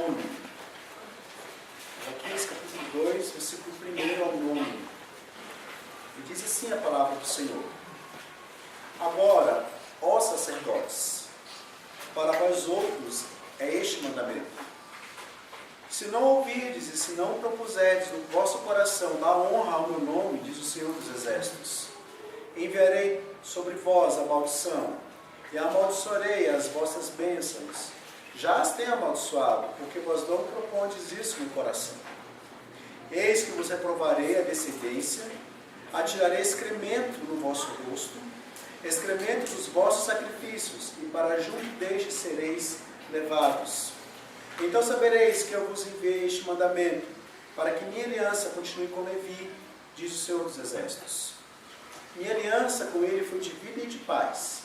nome. Malaquias capítulo 2, versículo 1 ao 9. E diz assim a palavra do Senhor: Agora, ó sacerdotes, para vós outros é este mandamento. Se não ouvirdes e se não propuserdes no vosso coração dar honra ao meu nome, diz o Senhor dos Exércitos, enviarei sobre vós a maldição, e amaldiçoarei as vossas bênçãos. Já as tenho amaldiçoado, porque vós não propondes isso no coração. Eis que vos reprovarei a descendência, atirarei excremento no vosso rosto, excremento dos vossos sacrifícios, e para junto deste sereis levados. Então sabereis que eu vos enviei este mandamento, para que minha aliança continue com Levi, diz o Senhor dos Exércitos. Minha aliança com ele foi de vida e de paz.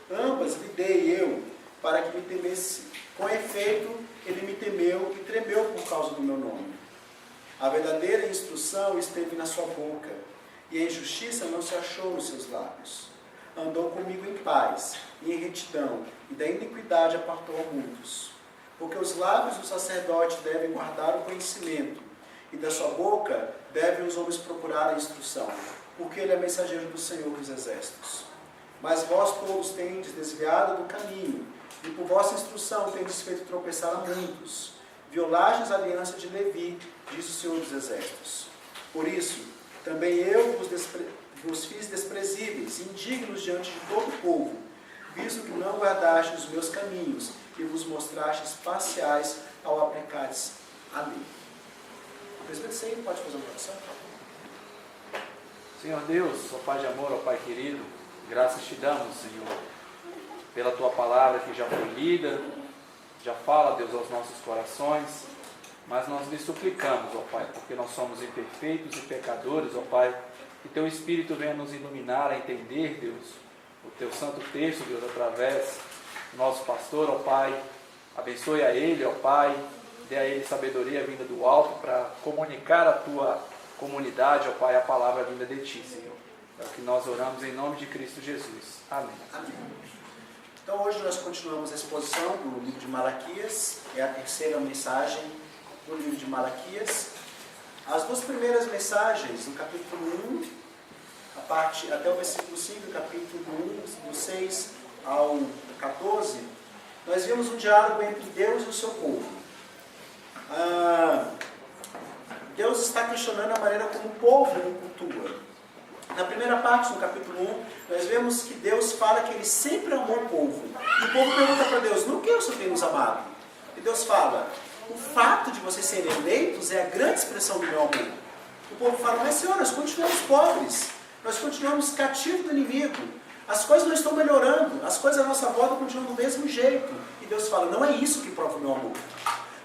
Ambas lhe dei eu, para que me temesse. Com efeito, ele me temeu e tremeu por causa do meu nome. A verdadeira instrução esteve na sua boca, e a injustiça não se achou nos seus lábios. Andou comigo em paz e em retidão, e da iniquidade apartou a muitos. Porque os lábios do sacerdote devem guardar o conhecimento, e da sua boca devem os homens procurar a instrução, porque ele é mensageiro do Senhor dos Exércitos. Mas vós todos tendes desviado do caminho, e por vossa instrução tendes feito tropeçar a muitos. Violastes a aliança de Levi, diz o Senhor dos Exércitos. Por isso, também eu vos fiz desprezíveis, indignos diante de todo o povo, visto que não guardastes os meus caminhos, e vos mostrastes parciais ao aplicares a lei. Presbítero, você pode fazer uma oração? Senhor Deus, ó Pai de amor, ó Pai querido, graças te damos, Senhor, pela Tua palavra que já foi lida, já fala, Deus, aos nossos corações, mas nós lhe suplicamos, ó Pai, porque nós somos imperfeitos e pecadores, ó Pai, que Teu Espírito venha nos iluminar a entender, Deus, o Teu santo texto, Deus, através do nosso pastor, ó Pai. Abençoe a ele, ó Pai, dê a ele sabedoria vinda do alto para comunicar à Tua comunidade, ó Pai, a palavra vinda de Ti, Senhor. É o que nós oramos em nome de Cristo Jesus. Amém. Amém. Então hoje nós continuamos a exposição do livro de Malaquias, é a terceira mensagem do livro de Malaquias. As duas primeiras mensagens, do capítulo 1, até o versículo 5, do capítulo 1, do 6 ao 14, nós vimos um diálogo entre Deus e o seu povo. Deus está questionando a maneira como o povo o cultua. Na primeira parte, no capítulo 1, nós vemos que Deus fala que Ele sempre amou o povo. E o povo pergunta para Deus: no que o Senhor tem nos amado? E Deus fala: o fato de vocês serem eleitos é a grande expressão do meu amor. O povo fala: mas Senhor, nós continuamos pobres, nós continuamos cativos do inimigo, as coisas não estão melhorando, as coisas à nossa volta continuam do mesmo jeito. E Deus fala: não é isso que prova o meu amor.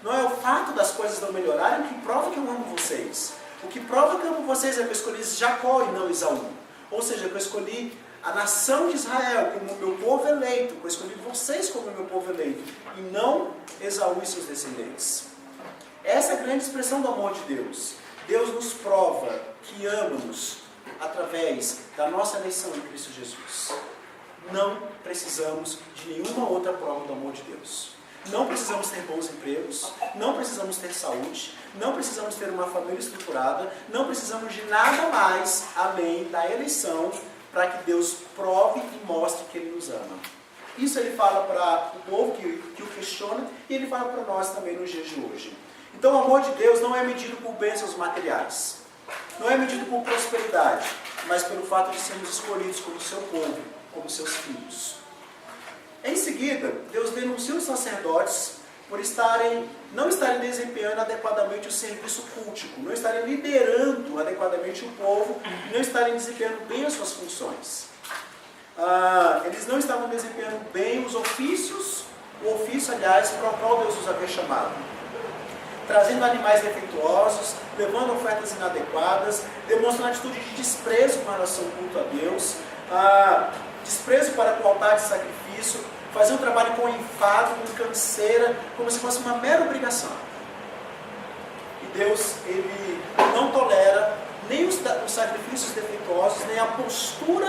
Não é o fato das coisas não melhorarem que prova que eu amo vocês. O que prova que eu amo vocês é que eu escolhi Jacó e não Esaú. Ou seja, que eu escolhi a nação de Israel como meu povo eleito, que eu escolhi vocês como meu povo eleito, e não Esaú e seus descendentes. Essa é a grande expressão do amor de Deus. Deus nos prova que ama-nos através da nossa eleição em Cristo Jesus. Não precisamos de nenhuma outra prova do amor de Deus. Não precisamos ter bons empregos, não precisamos ter saúde, não precisamos ter uma família estruturada, não precisamos de nada mais além da eleição para que Deus prove e mostre que Ele nos ama. Isso Ele fala para o povo que o questiona e Ele fala para nós também nos dias de hoje. Então o amor de Deus não é medido por bênçãos materiais, não é medido por prosperidade, mas pelo fato de sermos escolhidos como seu povo, como seus filhos. Em seguida, Deus denuncia os sacerdotes por não estarem desempenhando adequadamente o serviço cultico, não estarem liderando adequadamente o povo, não estarem desempenhando bem as suas funções. Eles não estavam desempenhando bem os ofícios, o ofício, aliás, para o qual Deus os havia chamado. Trazendo animais defeituosos, levando ofertas inadequadas, demonstrando atitude de desprezo com relação ao culto a Deus, desprezo para com o altar de sacrifício, fazer um trabalho com enfado, com canseira, como se fosse uma mera obrigação. E Deus, Ele não tolera nem os sacrifícios defeituosos, nem a postura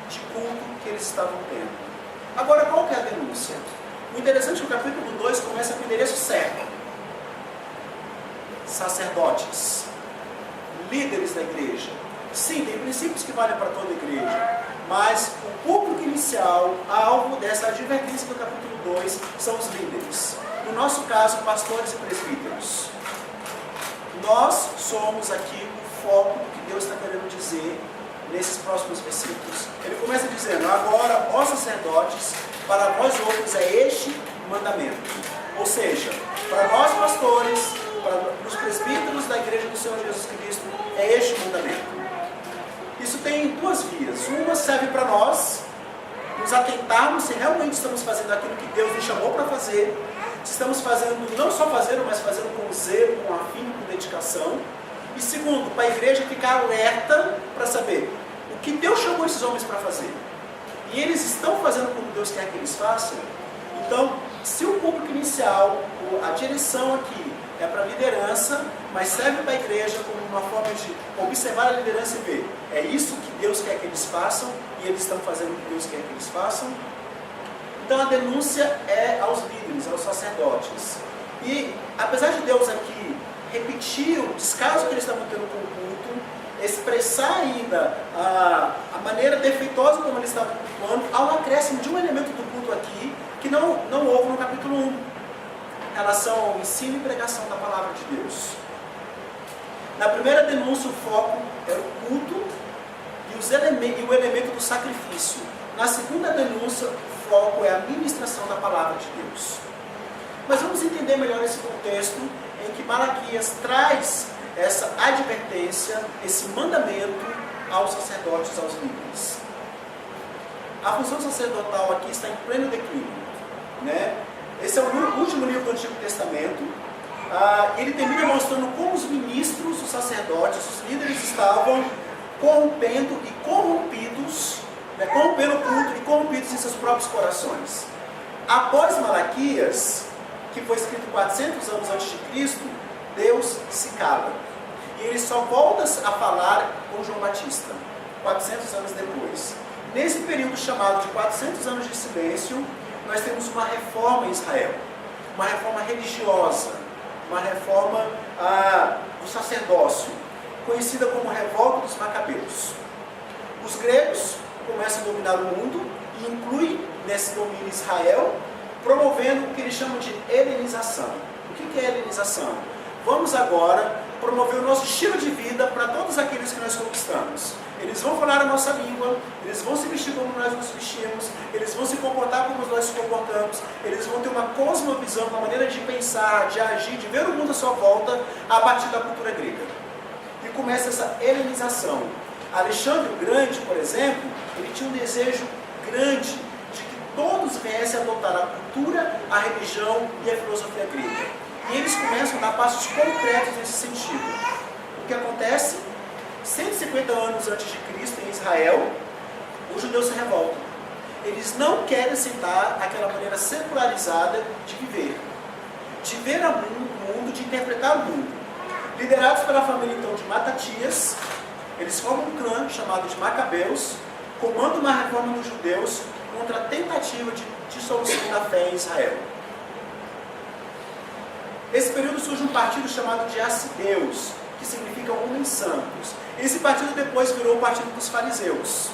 de culto que eles estavam tendo. Agora, qual que é a denúncia? O interessante é que o capítulo 2 começa com o endereço certo. sacerdotes, líderes da igreja. Sim, tem princípios que valem para toda a igreja, mas o público inicial, alvo dessa advertência do capítulo 2, são os líderes. No nosso caso, pastores e presbíteros. Nós somos aqui o foco do que Deus está querendo dizer nesses próximos versículos. Ele começa dizendo: agora, ó sacerdotes, para vós outros é este mandamento. Ou seja, para nós pastores, para os presbíteros da igreja do Senhor Jesus Cristo, é este mandamento. Isso tem duas vias. Uma serve para nós nos atentarmos se realmente estamos fazendo aquilo que Deus nos chamou para fazer, se estamos fazendo, não só fazendo, mas fazendo com zelo, com afinco, com dedicação. E segundo, para a igreja ficar alerta para saber o que Deus chamou esses homens para fazer. E eles estão fazendo como Deus quer que eles façam. Então, se o público inicial, a direção aqui é para a liderança, mas serve para a igreja como uma forma de observar a liderança e ver, é isso que Deus quer que eles façam e eles estão fazendo o que Deus quer que eles façam. Então a denúncia é aos líderes, aos sacerdotes. E apesar de Deus aqui repetir o descaso que eles estavam tendo com o culto, expressar ainda a maneira defeituosa como eles estavam cultuando, há um acréscimo de um elemento do culto aqui que não houve no capítulo 1, em relação ao ensino e pregação da palavra de Deus. Na primeira denúncia, o foco era o culto e o elemento do sacrifício. Na segunda denúncia, o foco é a ministração da palavra de Deus. Mas vamos entender melhor esse contexto em que Malaquias traz essa advertência, esse mandamento aos sacerdotes, aos líderes. A função sacerdotal aqui está em pleno declínio, né? Esse é o último livro do Antigo Testamento. Ele termina mostrando como os ministros, os sacerdotes, os líderes estavam corrompendo e corrompidos, né, corrompendo o culto e corrompidos em seus próprios corações. Após Malaquias, que foi escrito 400 anos antes de Cristo, Deus se cala. E ele só volta a falar com João Batista, 400 anos depois. Nesse período chamado de 400 anos de silêncio, nós temos uma reforma em Israel, uma reforma religiosa, uma reforma do sacerdócio, conhecida como Revolta dos Macabeus. Os gregos começam a dominar o mundo e incluem nesse domínio Israel, promovendo o que eles chamam de helenização. O que é helenização? Vamos agora promover o nosso estilo de vida para todos aqueles que nós conquistamos. Eles vão falar a nossa língua, eles vão se vestir como nós nos vestimos, eles vão se comportar como nós nos comportamos, eles vão ter uma cosmovisão, uma maneira de pensar, de agir, de ver o mundo à sua volta a partir da cultura grega. E começa essa helenização. Alexandre o Grande, por exemplo, ele tinha um desejo grande de que todos viessem a adotar a cultura, a religião e a filosofia grega. E eles começam a dar passos concretos nesse sentido. O que acontece? 150 anos antes de Cristo, em Israel, os judeus se revoltam. Eles não querem aceitar aquela maneira secularizada de ver o mundo, de interpretar o mundo. Liderados pela família então de Matatias, eles formam um clã chamado de Macabeus, comandam uma reforma dos judeus contra a tentativa de dissolução da fé em Israel. Nesse período surge um partido chamado de Assedeus, que significa homens santos. Esse partido depois virou o partido dos fariseus.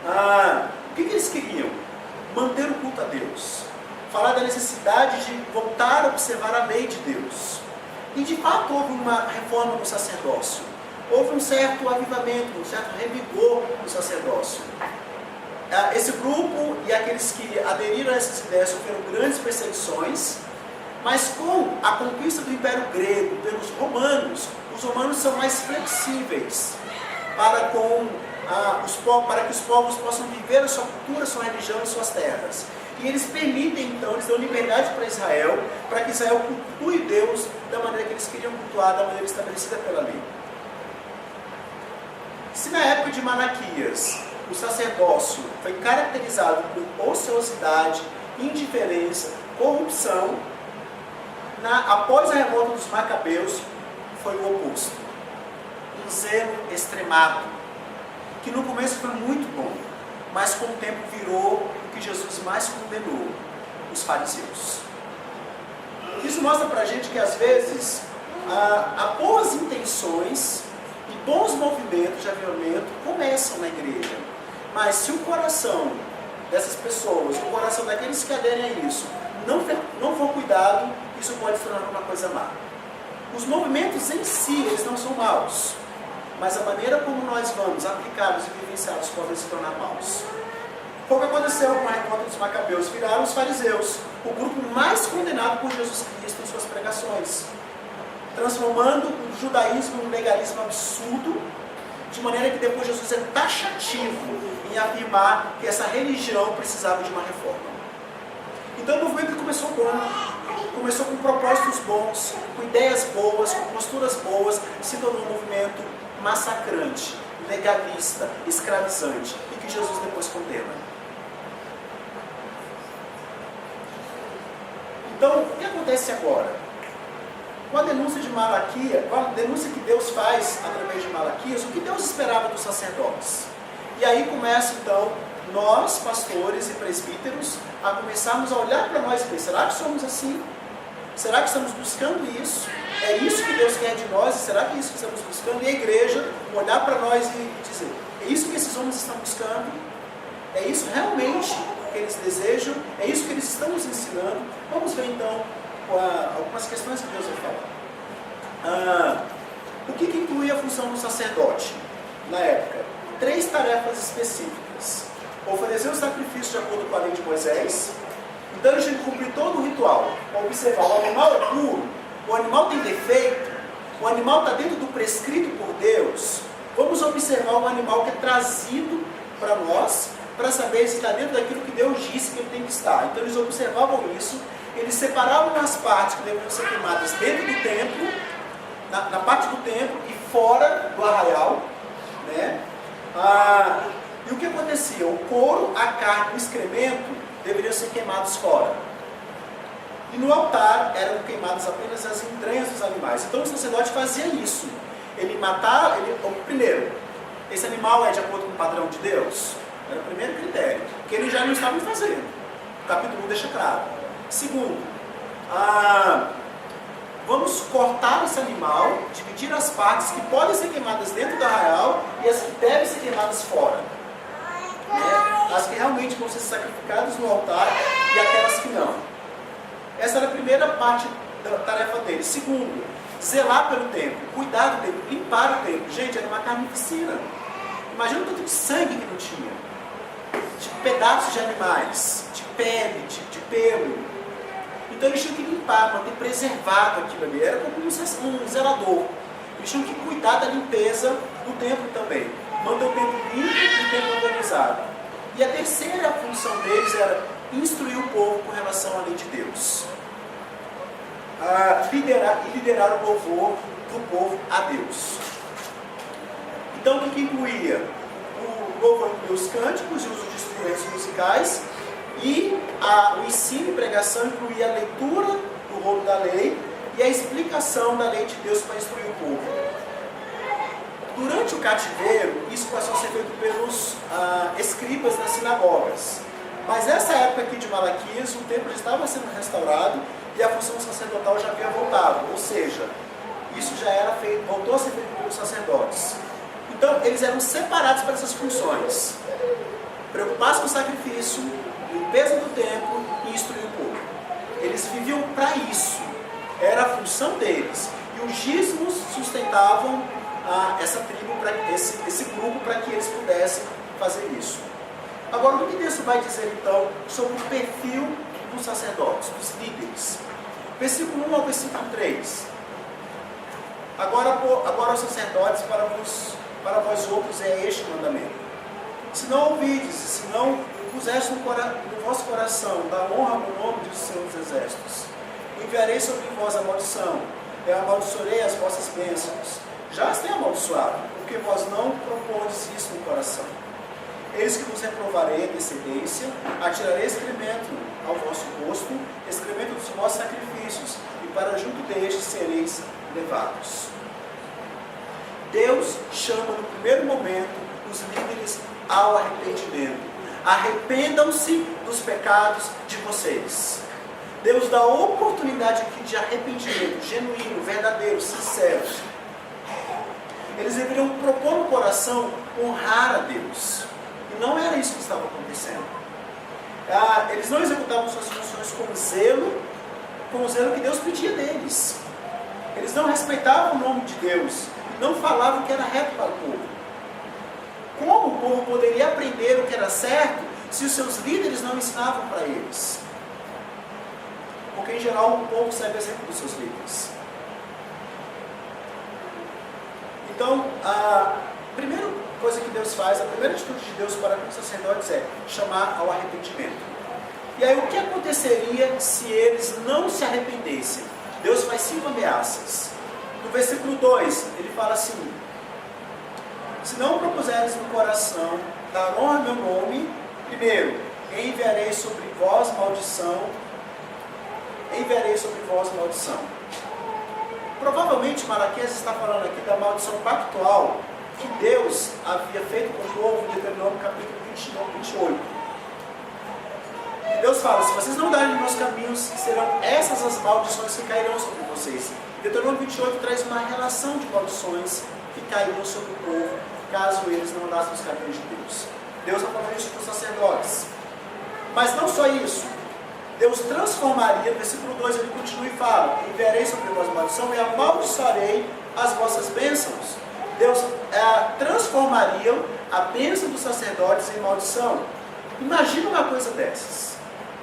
O que eles queriam? Manter o culto a Deus. Falar da necessidade de voltar a observar a lei de Deus. E de fato houve uma reforma no sacerdócio. Houve um certo avivamento, um certo revigor no sacerdócio. Esse grupo e aqueles que aderiram a essas ideias sofreram grandes perseguições, mas com a conquista do Império Grego pelos romanos, os romanos são mais flexíveis para que os povos possam viver a sua cultura, a sua religião e suas terras. E eles permitem, então, eles dão liberdade para Israel, para que Israel cultue Deus da maneira que eles queriam cultuar, da maneira estabelecida pela lei. Se na época de Malaquias o sacerdócio foi caracterizado por ociosidade, indiferença, corrupção, após a revolta dos Macabeus foi o oposto. Um zelo extremado, que no começo foi muito bom, mas com o tempo virou o que Jesus mais condenou, os fariseus. Isso mostra pra gente que às vezes há boas intenções e bons movimentos de avivamento começam na igreja. Mas se o coração dessas pessoas, o coração daqueles que aderem a isso, não for cuidado, isso pode se tornar uma coisa má. Os movimentos em si, eles não são maus, mas a maneira como nós vamos aplicá-los e vivenciá-los podem se tornar maus. Foi o que aconteceu com a revolta dos Macabeus. Viraram os fariseus, o grupo mais condenado por Jesus Cristo em suas pregações, transformando o judaísmo num legalismo absurdo, de maneira que depois Jesus é taxativo em afirmar que essa religião precisava de uma reforma. Então o movimento começou bom, começou com propósitos bons, com ideias boas, com posturas boas, se tornou um movimento massacrante, legalista, escravizante, e que Jesus depois condena. Então, o que acontece agora? Com a denúncia de Malaquias, com a denúncia que Deus faz através de Malaquias, o que Deus esperava dos sacerdotes? E aí começa então, nós, pastores e presbíteros, a começarmos a olhar para nós e dizer, será que somos assim? Será que estamos buscando isso? É isso que Deus quer de nós? E será que é isso que estamos buscando? E a igreja olhar para nós e dizer, é isso que esses homens estão buscando? É isso realmente que eles desejam? É isso que eles estão nos ensinando? Vamos ver então algumas questões que Deus vai falar. O que incluía a função do sacerdote na época? 3 tarefas específicas. Oferecer o sacrifício de acordo com a lei de Moisés. Então ele tinha que cumprir todo o ritual. Observar, o animal é puro, o animal tem defeito, o animal está dentro do prescrito por Deus. Vamos observar o animal que é trazido para nós, para saber se está dentro daquilo que Deus disse que ele tem que estar. Então eles observavam isso, eles separavam as partes que deveriam ser queimadas dentro do templo, na parte do templo e fora do arraial, né? E o que acontecia? O couro, a carne, o excremento deveriam ser queimados fora. E no altar eram queimadas apenas as entranhas dos animais. Então o sacerdote fazia isso. Ele matava, primeiro, esse animal é de acordo com o padrão de Deus? Era o primeiro critério, que eles já não estavam fazendo. O capítulo 1 deixa claro. Segundo, vamos cortar esse animal, dividir as partes que podem ser queimadas dentro do arraial e as que devem ser queimadas fora. As que realmente vão ser sacrificadas no altar e aquelas que não. Essa era a primeira parte da tarefa dele. Segundo, zelar pelo templo, cuidar do templo, limpar o templo. Gente, era uma carnificina. Imagina o tanto de sangue que não tinha, de pedaços de animais, de pele, de pelo. Então eles tinham que limpar, manter preservado aquilo ali. Era como um zelador. Eles tinham que cuidar da limpeza do templo também. Manter o templo limpo e o templo organizado. E a terceira função deles era instruir o povo com relação à lei de Deus. Liderar o louvor do povo a Deus. Então o que incluía? O louvor incluía os cânticos e o uso de instrumentos musicais. E o ensino e pregação incluía a leitura do rolo da lei e a explicação da lei de Deus para instruir o povo. Durante o cativeiro, isso passou a ser feito pelos escribas nas sinagogas. Mas nessa época aqui de Malaquias, o templo já estava sendo restaurado e a função sacerdotal já havia voltado. Ou seja, isso já era feito, voltou a ser feito pelos sacerdotes. Então, eles eram separados para essas funções. Preocupar-se com o sacrifício, limpeza do templo e instruir o povo. Eles viviam para isso. Era a função deles. E os dízimos sustentavam essa tribo, esse grupo, para que eles pudessem fazer isso. Agora, o que Deus vai dizer então sobre o perfil dos sacerdotes, dos líderes? Versículo 1 ao versículo 3. Agora os sacerdotes, para vós outros é este mandamento. Se não ouvides, se não puseste no vosso coração da honra no nome do Senhor dos Exércitos, enviarei sobre vós a maldição, e amaldiçoarei as vossas bênçãos. Já as tenho amaldiçoado, porque vós não propondes isso no coração. Eis que vos reprovarei a descendência, atirarei excremento ao vosso rosto, excremento dos vossos sacrifícios, e para junto destes sereis levados. Deus chama no primeiro momento os líderes ao arrependimento. Arrependam-se dos pecados de vocês. Deus dá a oportunidade aqui de arrependimento genuíno, verdadeiro, sincero. Eles deveriam propor no coração honrar a Deus. E não era isso que estava acontecendo. Eles não executavam suas funções com o zelo que Deus pedia deles. Eles não respeitavam o nome de Deus, não falavam o que era reto para o povo. Como o povo poderia aprender o que era certo se os seus líderes não ensinavam para eles? Porque em geral o povo segue o exemplo dos seus líderes. Então, a primeira coisa que Deus faz, a primeira atitude de Deus para com os sacerdotes é chamar ao arrependimento. E aí o que aconteceria se eles não se arrependessem? Deus faz 5 ameaças. No versículo 2, ele fala assim: se não propuseres no coração dar honra ao meu nome, primeiro, enviarei sobre vós maldição. Enviarei sobre vós maldição. Provavelmente Malaquias está falando aqui da maldição pactual que Deus havia feito com o povo em Deuteronômio capítulo 28. E Deus fala: se vocês não darem nos meus caminhos, serão essas as maldições que cairão sobre vocês. Deuteronômio 28 traz uma relação de maldições que cairiam sobre o povo, caso eles não andassem nos caminhos de Deus. Deus está falando isso para os sacerdotes. Mas não só isso. Deus transformaria, no versículo 2 ele continua e fala: enviarei sobre vós maldição e amaldiçoarei as vossas bênçãos. Deus transformaria a bênção dos sacerdotes em maldição. Imagina uma coisa dessas.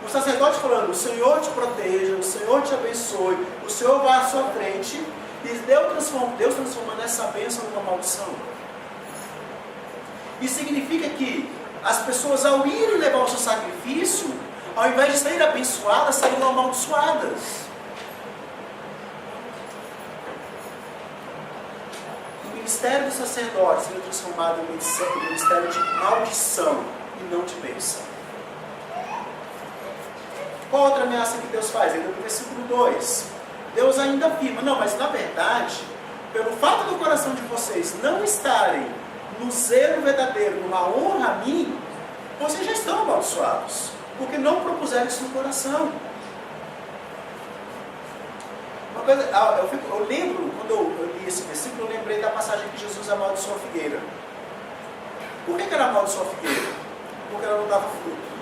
O sacerdote falando: o Senhor te proteja, o Senhor te abençoe, o Senhor vai à sua frente. E Deus transformando essa bênção numa maldição. Isso significa que as pessoas, ao irem levar o seu sacrifício, ao invés de saírem abençoadas, saíram amaldiçoadas. O ministério dos sacerdotes foi transformado em um ministério de maldição e não de bênção. Qual outra ameaça que Deus faz? Ainda no versículo 2. Deus ainda afirma: não, mas na verdade, pelo fato do coração de vocês não estarem no zelo verdadeiro, numa honra a mim, vocês já estão amaldiçoados, porque não propuseram isso no coração. Uma coisa, eu lembro, quando eu li esse versículo, eu lembrei da passagem que Jesus amaldiçoou a figueira. Por que ela amaldiçoou a figueira? Porque ela não dava fruto.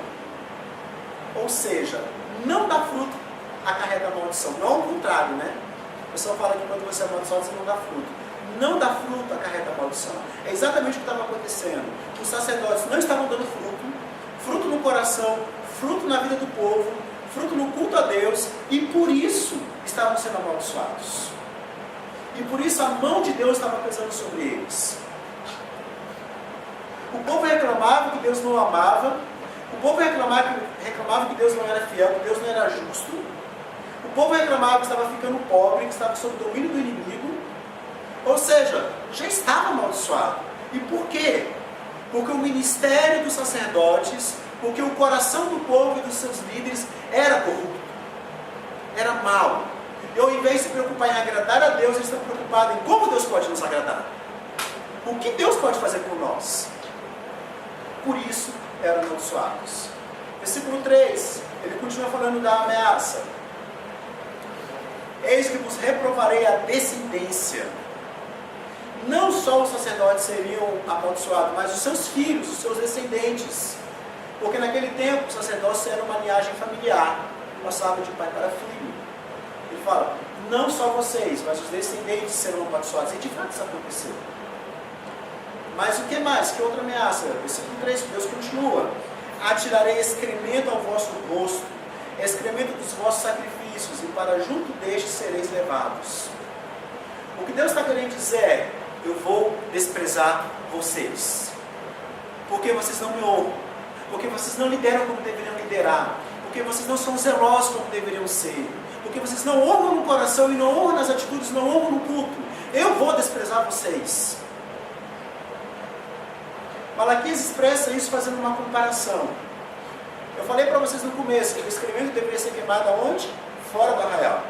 Ou seja, não dá fruto acarreta a maldição. Não ao contrário, né? O pessoal fala que quando você é amaldiçoado, você não dá fruto. Não dá fruto acarreta a maldição. É exatamente o que estava acontecendo. Os sacerdotes não estavam dando fruto. Fruto no coração, fruto na vida do povo, fruto no culto a Deus, e por isso estavam sendo amaldiçoados. E por isso a mão de Deus estava pesando sobre eles. O povo reclamava que Deus não amava, o povo reclamava que Deus não era fiel, que Deus não era justo, o povo reclamava que estava ficando pobre, que estava sob o domínio do inimigo, ou seja, já estava amaldiçoado. E por quê? Porque o ministério dos sacerdotes, porque o coração do povo e dos seus líderes era corrupto, era mau. E ao invés de se preocupar em agradar a Deus, eles estão preocupados em como Deus pode nos agradar. O que Deus pode fazer por nós? Por isso eram amaldiçoados. Versículo 3, ele continua falando da ameaça. Eis que vos reprovarei a descendência. Não só os sacerdotes seriam amaldiçoados, mas os seus filhos, os seus descendentes. Porque naquele tempo o sacerdócio era uma linhagem familiar, passava de pai para filho. Ele fala: não só vocês, mas os descendentes serão amaldiçoados. E de fato isso aconteceu. Mas o que mais? Que outra ameaça? Versículo 3, Deus continua: atirarei excremento ao vosso rosto, excremento dos vossos sacrifícios, e para junto destes sereis levados. O que Deus está querendo dizer é: eu vou desprezar vocês, porque vocês não me honram, porque vocês não lideram como deveriam liderar, porque vocês não são zelosos como deveriam ser, porque vocês não honram no coração e não honram nas atitudes, não honram no culto. Eu vou desprezar vocês. Malaquias expressa isso fazendo uma comparação. Eu falei para vocês no começo que o excremento deveria ser queimado aonde? Fora do arraial.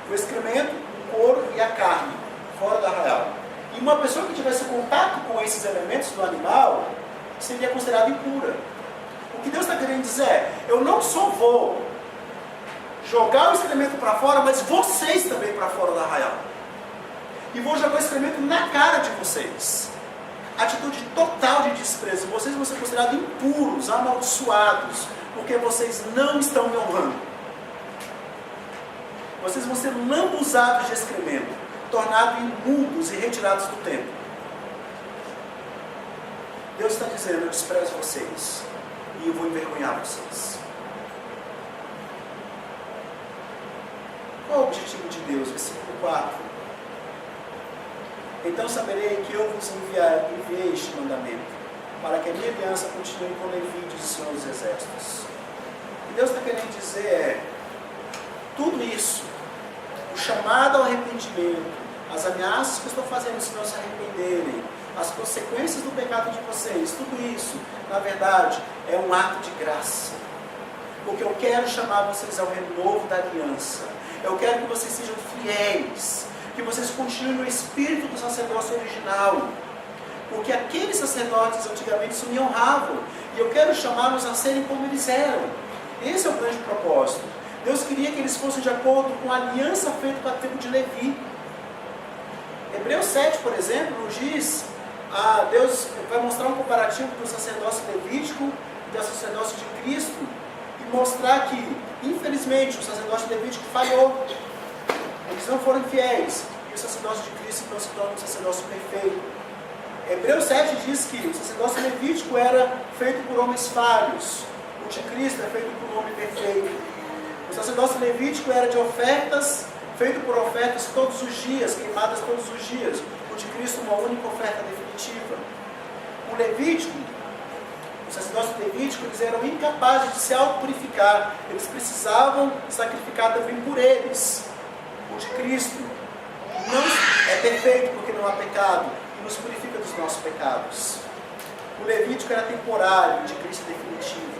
O excremento, o couro e a carne, fora do arraial. E uma pessoa que tivesse contato com esses elementos do animal seria considerada impura. O que Deus está querendo dizer é, eu não só vou jogar o excremento para fora, mas vocês também para fora do arraial. E vou jogar o excremento na cara de vocês. Atitude total de desprezo. Vocês vão ser considerados impuros, amaldiçoados, porque vocês não estão me honrando. Vocês vão ser lambuzados de excremento, tornados imundos e retirados do templo. Deus está dizendo, eu desprezo vocês e eu vou envergonhar vocês. Qual é o objetivo de Deus? Versículo 4. Então saberei que eu vos enviei este mandamento, para que a minha aliança continue com Levi, diz o Senhor dos Exércitos. O que Deus está querendo dizer é, tudo isso, o chamado ao arrependimento, as ameaças que eu estou fazendo se não se arrependerem, as consequências do pecado de vocês, tudo isso, na verdade, é um ato de graça. Porque eu quero chamar vocês ao renovo da aliança. Eu quero que vocês sejam fiéis, que vocês continuem no espírito do sacerdócio original. Porque aqueles sacerdotes antigamente isso me honravam. E eu quero chamá-los a serem como eles eram. Esse é o grande propósito. Deus queria que eles fossem de acordo com a aliança feita com a tribo de Levi. Hebreus 7, por exemplo, nos diz, Deus vai mostrar um comparativo do sacerdócio levítico e do sacerdócio de Cristo, e mostrar que, infelizmente, o sacerdócio levítico falhou. Eles não foram fiéis. E o sacerdócio de Cristo então se torna um sacerdócio perfeito. Hebreus 7 diz que o sacerdócio levítico era feito por homens falhos. O de Cristo é feito por um homem perfeito. O sacerdócio levítico era de ofertas, feito por ofertas todos os dias, queimadas todos os dias. O de Cristo uma única oferta definitiva. O levítico, o sacerdócio levítico, eles eram incapazes de se autopurificar. Eles precisavam sacrificar também por eles. O de Cristo não é perfeito porque não há pecado e nos purifica dos nossos pecados. O levítico era temporário, o de Cristo é definitivo.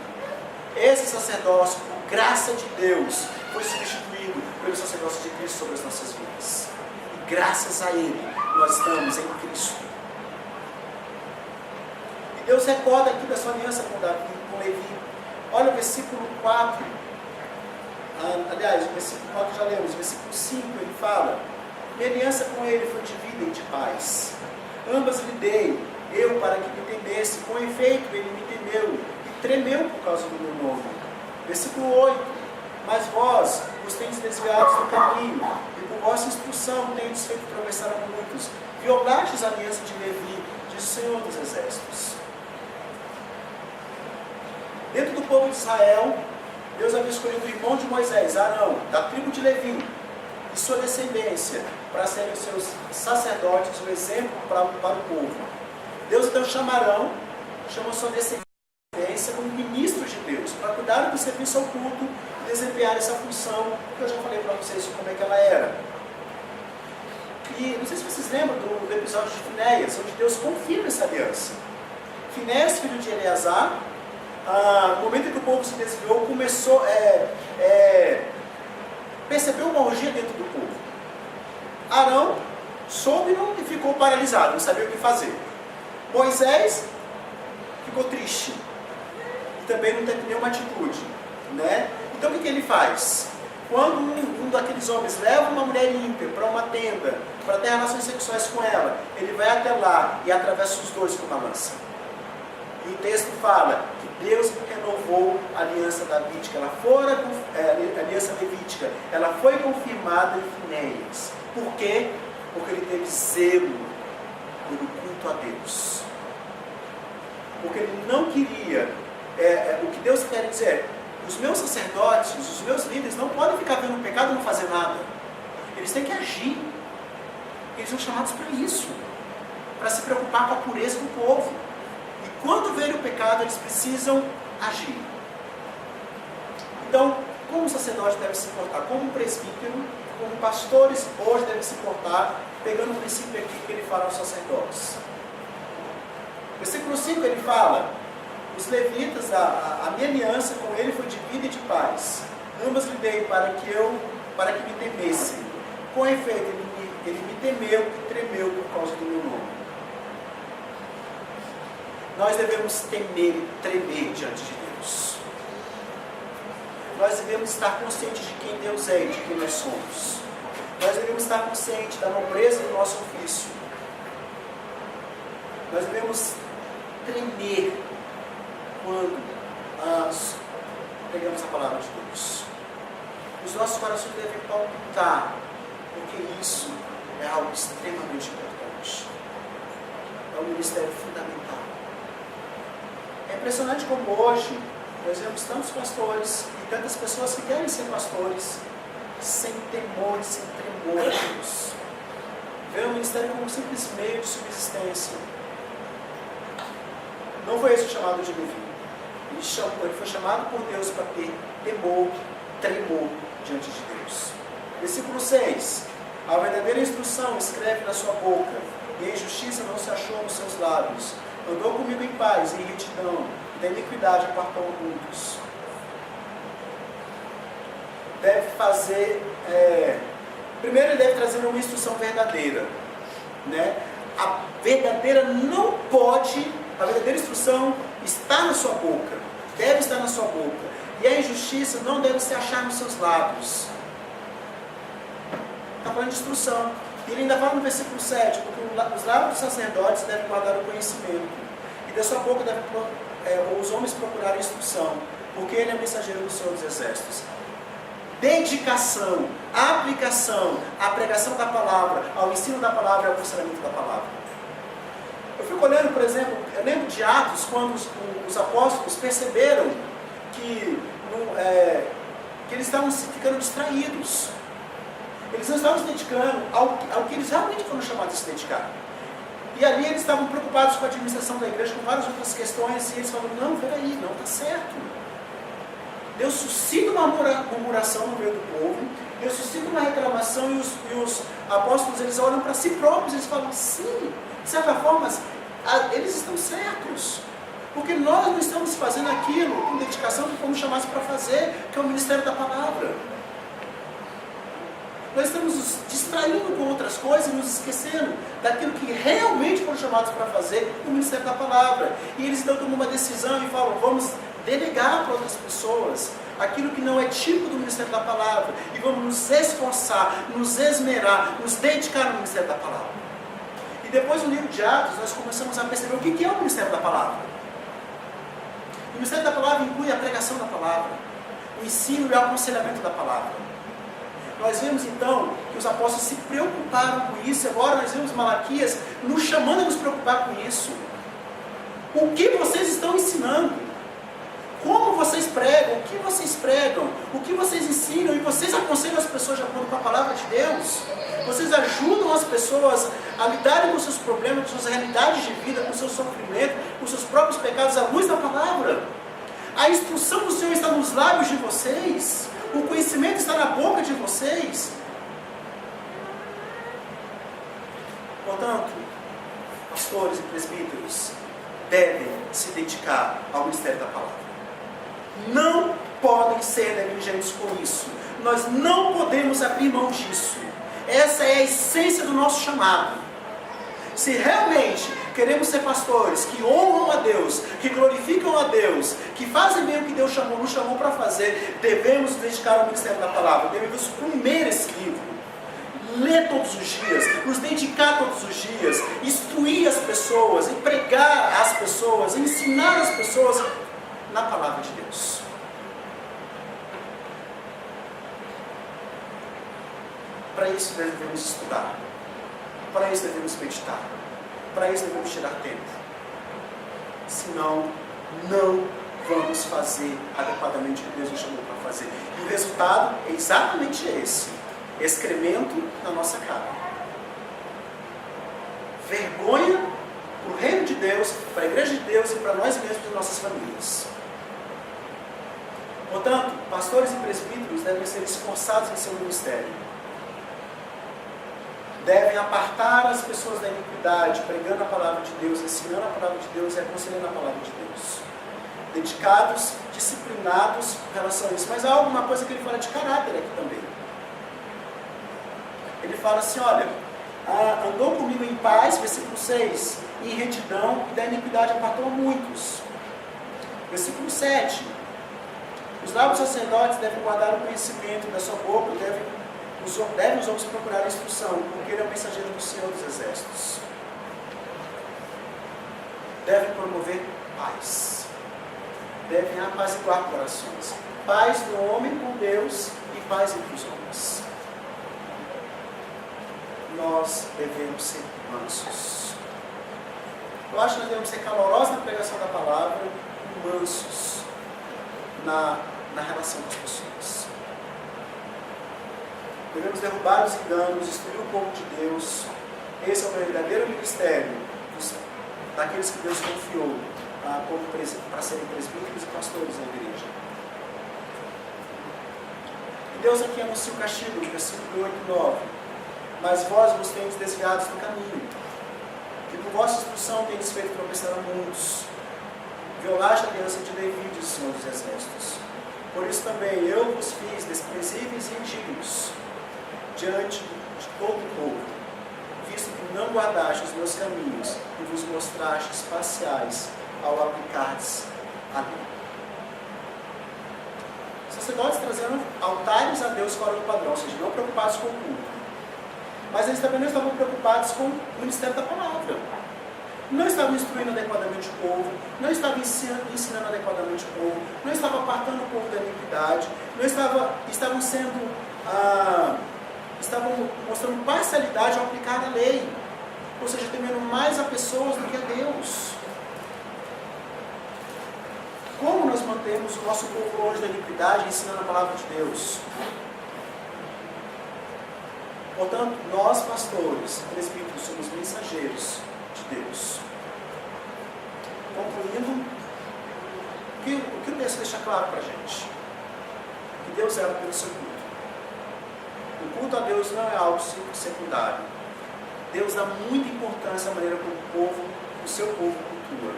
Esse sacerdócio, por graça de Deus, foi substituído pelo sacerdócio de Cristo sobre as nossas vidas. E graças a Ele, nós estamos em Cristo. E Deus recorda aqui da sua aliança com Levi. Olha o versículo 4. Aliás, o versículo 4 já lemos. O versículo 5 ele fala: minha aliança com ele foi de vida e de paz. Ambas lhe dei, eu para que me temesse. Com efeito, ele me temeu e tremeu por causa do meu nome. Versículo 8: mas vós vos tendes desviados do caminho, e por vossa instrução tendes feito atravessar a muitos. Violastes a aliança de Levi, diz o Senhor dos Exércitos. Dentro do povo de Israel, Deus havia escolhido o irmão de Moisés, Arão, da tribo de Levi, e sua descendência, para serem os seus sacerdotes, o exemplo para o povo. Deus então chama Arão, chama sua descendência como ministros de Deus, para cuidar do serviço ao culto e desempenhar essa função, que eu já falei para vocês como é que ela era. E não sei se vocês lembram do episódio de Finéias, onde Deus confirma essa aliança. Finéias, filho de Eleazar, no momento em que o povo se desviou, começou percebeu uma orgia dentro do povo. Arão soube e ficou paralisado, não sabia o que fazer. Moisés ficou triste e também não teve nenhuma atitude, né? Então o que ele faz? Quando um daqueles homens leva uma mulher ímpia para uma tenda, para ter relações sexuais com ela, ele vai até lá e atravessa os dois com uma lança. E o texto fala que Deus renovou a aliança davídica, a aliança levítica, ela foi confirmada em Finéias. Por quê? Porque ele teve zelo pelo culto a Deus. Porque ele não queria, o que Deus quer dizer, os meus sacerdotes, os meus líderes não podem ficar vendo o pecado e não fazer nada. Eles têm que agir. Eles são chamados para isso, para se preocupar com a pureza do povo. E quando verem o pecado, eles precisam agir. Então, como o sacerdote deve se portar? Como um presbítero, como pastores hoje devem se portar, pegando o princípio aqui que ele fala aos sacerdotes. Versículo 5 ele fala: os levitas, a minha aliança com ele foi de vida e de paz. Ambas lhe dei para que me temessem. Com efeito, ele me temeu e tremeu por causa do meu nome. nós devemos temer e tremer diante de Deus. Nós devemos estar conscientes de quem Deus é e de quem nós somos. Nós devemos estar conscientes da nobreza do nosso ofício. Nós devemos tremer quando nós pregamos a palavra de Deus. Os nossos corações devem palpitar, porque isso é algo extremamente importante. É um ministério fundamental. É impressionante como hoje nós vemos tantos pastores e tantas pessoas que querem ser pastores sem temor e sem tremor a Deus. Vê o ministério como um simples meio de subsistência. Não foi esse o chamado de Levi. Ele foi chamado por Deus para ter temor, tremor diante de Deus. Versículo 6. A verdadeira instrução escreve na sua boca, e a injustiça não se achou nos seus lábios. Andou comigo em paz e em retidão, e da iniquidade apartou muitos. Deve fazer... Primeiro ele deve trazer uma instrução verdadeira. Né? A verdadeira não pode... A verdadeira instrução está na sua boca. Deve estar na sua boca. E a injustiça não deve se achar nos seus lábios. Está falando de instrução. E ele ainda fala no versículo 7, porque os lábios dos sacerdotes devem guardar o conhecimento. E da sua boca os homens procurarem instrução, porque ele é o mensageiro do Senhor dos Exércitos. Dedicação, aplicação, à pregação da palavra, ao ensino da palavra e ao funcionamento da palavra. Eu fico olhando, por exemplo, eu lembro de Atos, quando os apóstolos perceberam que eles estavam ficando distraídos. Eles não estavam se dedicando ao que eles realmente foram chamados a se dedicar. E ali eles estavam preocupados com a administração da igreja, com várias outras questões, e eles falaram, não, peraí, não está certo. Deus suscita uma murmuração no meio do povo, Deus suscita uma reclamação, e os apóstolos, eles olham para si próprios, e eles falam, sim, de certa forma, eles estão certos. Porque nós não estamos fazendo aquilo com dedicação que fomos chamados para fazer, que é o ministério da palavra. Nós estamos nos distraindo com outras coisas e nos esquecendo daquilo que realmente foram chamados para fazer, o ministério da palavra. E eles então tomam uma decisão e falam, vamos delegar para outras pessoas aquilo que não é típico do ministério da palavra. E vamos nos esforçar, nos esmerar, nos dedicar no ministério da palavra. E depois no livro de Atos, nós começamos a perceber o que é o ministério da palavra. O ministério da palavra inclui a pregação da palavra, o ensino e o aconselhamento da palavra. Nós vemos então que os apóstolos se preocuparam com isso. Agora nós vemos Malaquias nos chamando a nos preocupar com isso. O que vocês estão ensinando? Como vocês pregam? O que vocês pregam? O que vocês ensinam? E vocês aconselham as pessoas de acordo com a palavra de Deus? Vocês ajudam as pessoas a lidarem com seus problemas, com suas realidades de vida, com seu sofrimento, com seus próprios pecados à luz da palavra? A instrução do Senhor está nos lábios de vocês. O conhecimento está na boca de vocês. Portanto, pastores e presbíteros devem se dedicar ao ministério da palavra. Não podem ser negligentes com isso. Nós não podemos abrir mão disso. Essa é a essência do nosso chamado. Se realmente queremos ser pastores que honram a Deus, que glorificam a Deus, que fazem bem o que Deus nos chamou para fazer, devemos nos dedicar ao ministério da palavra, devemos comer esse livro, ler todos os dias, nos dedicar todos os dias, instruir as pessoas, pregar às pessoas, ensinar as pessoas na palavra de Deus. Para isso devemos estudar, para isso devemos meditar, para isso devemos tirar tempo. Senão, não vamos fazer adequadamente o que Deus nos chamou para fazer. E o resultado é exatamente esse: excremento na nossa cara. Vergonha para o reino de Deus, para a igreja de Deus e para nós mesmos e nossas famílias. Portanto, pastores e presbíteros devem ser esforçados em seu ministério. Devem apartar as pessoas da iniquidade, pregando a palavra de Deus, ensinando a palavra de Deus e aconselhando a palavra de Deus. Dedicados, disciplinados em relação a isso. Mas há alguma coisa que ele fala de caráter aqui também. Ele fala assim, olha, andou comigo em paz, versículo 6, em retidão e da iniquidade apartou muitos. Versículo 7. Os lábios sacerdotes devem guardar o conhecimento da sua boca, devem os homens procurar a instrução, porque ele é o mensageiro do Senhor dos Exércitos. Devem promover paz. Devem apaziguar corações. Paz do homem com Deus e paz entre os homens. Nós devemos ser mansos. Eu acho que nós devemos ser calorosos na pregação da palavra e mansos na relação com as pessoas. Devemos derrubar os enganos, instruir o povo de Deus. Esse é o verdadeiro ministério daqueles que Deus confiou para serem presbíteros e pastores na igreja. E Deus aqui anuncia o castigo, no versículo 8 e 9. Mas vós vos tendes desviados do caminho, que por vossa instrução tendes feito tropeçar a muitos. Violaste a aliança de Davi, diz o Senhor dos Exércitos. Por isso também eu vos fiz desprezíveis e indignos diante de todo o povo, visto que não guardastes os meus caminhos e vos mostrastes parciais ao aplicardes a lei. Sacerdotes trazendo altares a Deus fora do padrão, ou seja, não preocupados com o culto. Mas eles também não estavam preocupados com o ministério da palavra. Não estavam instruindo adequadamente o povo, não estavam ensinando adequadamente o povo, não estavam apartando o povo da iniquidade, estavam mostrando parcialidade ao aplicar a lei, ou seja, temendo mais a pessoas do que a Deus. Como nós mantemos o nosso povo longe da iniquidade ensinando a palavra de Deus? Portanto, nós pastores, presbíteros, somos mensageiros de Deus. Concluindo, o que o texto deixa claro para a gente? Que Deus zela pelo seu culto. O culto a Deus não é algo secundário. Deus dá muita importância à maneira como o seu povo cultua.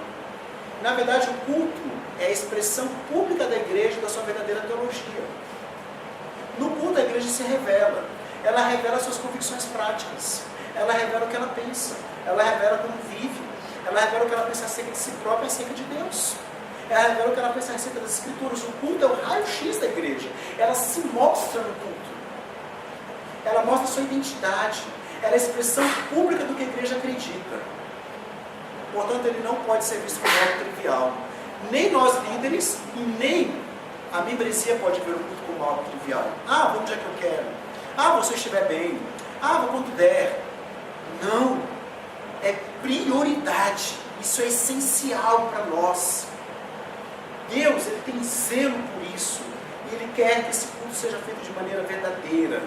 Na verdade, o culto é a expressão pública da igreja da sua verdadeira teologia. No culto, a igreja se revela. Ela revela suas convicções práticas. Ela revela o que ela pensa. Ela revela como vive. Ela revela o que ela pensa acerca de si própria e acerca de Deus. Ela revela o que ela pensa acerca das Escrituras. O culto é o raio-x da igreja. Ela se mostra no culto. Ela mostra a sua identidade. Ela é a expressão pública do que a igreja acredita. Portanto, ele não pode ser visto como algo trivial. Nem nós líderes e nem a membresia pode ver o culto como algo trivial. Ah, vou onde é que eu quero. Ah, você estiver bem. Ah, vou quando der. Não. É prioridade. Isso é essencial para nós. Deus, Ele tem zelo por isso. E Ele quer que esse culto seja feito de maneira verdadeira,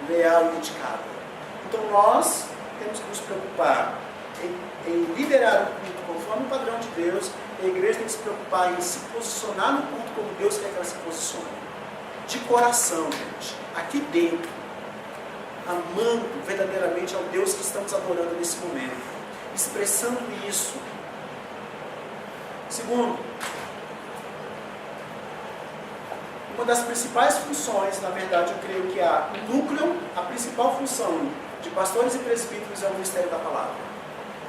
leal e dedicada. Então nós temos que nos preocupar em liderar o culto conforme o padrão de Deus. A igreja tem que se preocupar em se posicionar no culto como Deus quer que ela se posicione. De coração, gente. Aqui dentro. Amando verdadeiramente ao Deus que estamos adorando nesse momento. Expressando isso. Segundo, uma das principais funções, na verdade, eu creio que o núcleo, a principal função de pastores e presbíteros é o ministério da palavra.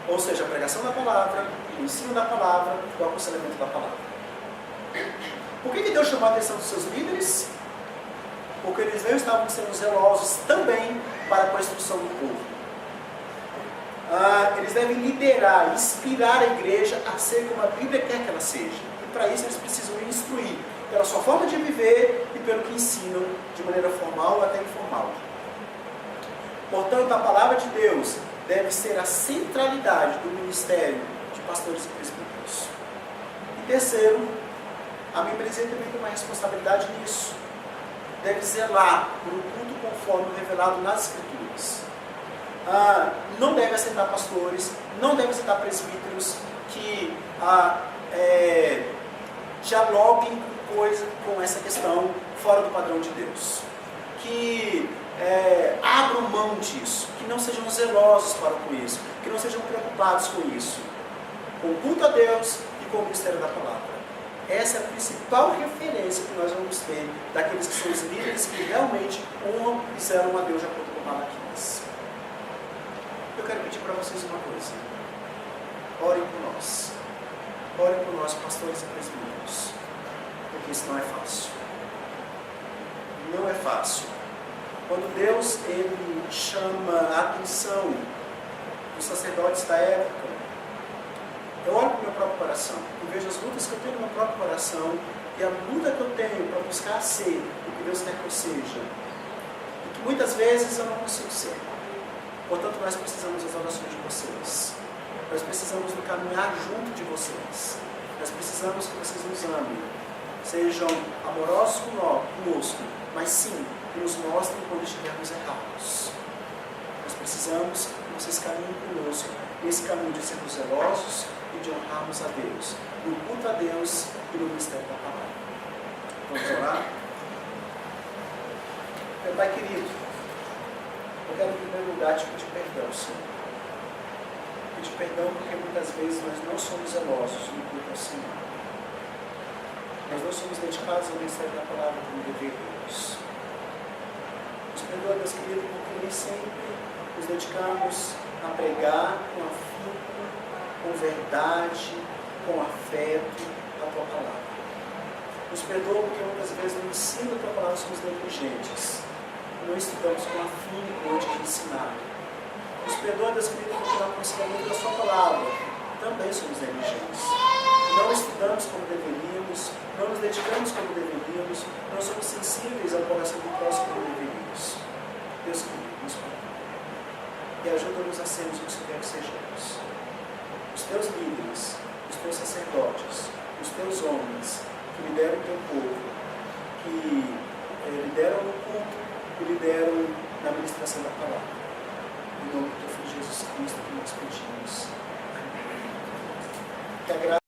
Ou seja, a pregação da palavra, o ensino da palavra, o aconselhamento da palavra. Por que Deus chamou a atenção dos seus líderes? Porque eles não estavam sendo zelosos também para com a instrução do povo. Eles devem liderar, inspirar a igreja a ser como a Bíblia quer que ela seja. E para isso eles precisam instruir pela sua forma de viver e pelo que ensinam de maneira formal ou até informal. Portanto, a palavra de Deus deve ser a centralidade do ministério de pastores e presbíteros. E terceiro, a membresia também tem uma responsabilidade nisso. Deve zelar por um culto conforme revelado nas Escrituras. Não deve aceitar pastores, não deve aceitar presbíteros que dialoguem com essa questão fora do padrão de Deus. Que abram mão disso, que não sejam zelosos para com isso, que não sejam preocupados com isso. Com o culto a Deus e com o ministério da palavra. Essa é a principal referência que nós vamos ter daqueles que são os líderes que realmente honram e zelam a Deus de acordo com Malaquias. Eu quero pedir para vocês uma coisa. Orem por nós. Orem por nós, pastores e presbíteros. Porque isso não é fácil. Não é fácil. Quando Deus ele chama a atenção dos sacerdotes da época, eu olho para o meu próprio coração e vejo as lutas que eu tenho no meu próprio coração e a luta que eu tenho para buscar ser o que Deus quer que eu seja. E que muitas vezes eu não consigo ser. Portanto, nós precisamos das orações de vocês. Nós precisamos do caminhar junto de vocês. Nós precisamos que vocês nos amem. Sejam amorosos conosco, mas sim, que nos mostrem quando estivermos errados. Nós precisamos que vocês caminhem conosco nesse caminho de sermos zelosos e de honrarmos a Deus, no culto a Deus e no mistério da palavra. Vamos orar? Meu Pai querido, eu quero em primeiro lugar te pedir perdão, Senhor. Pedir perdão porque muitas vezes nós não somos zelosos no culto ao Senhor. Nós não somos dedicados ao mistério da palavra como deveríamos. Nos perdoa, Deus querido, porque nem sempre nos dedicamos a pregar com afinco, com verdade, com afeto a tua palavra. Nos perdoa porque muitas vezes no ensino da tua palavra somos negligentes. Não estudamos com afinco antes de ensinar. Nos perdoa, Deus querido, porque no aconselhamento da sua palavra também somos negligentes. Não estudamos como deveríamos, não nos dedicamos como deveríamos, não somos sensíveis ao coração do próximo como deveríamos. Deus querido, nos perdoa. E ajuda-nos a sermos o que você quer que sejamos. Os teus líderes, os teus sacerdotes, os teus homens que lideram o teu povo, que lideram no culto, que lideram na ministração da palavra. Em nome do teu Filho Jesus Cristo que nós pedimos. Amém. Que a graça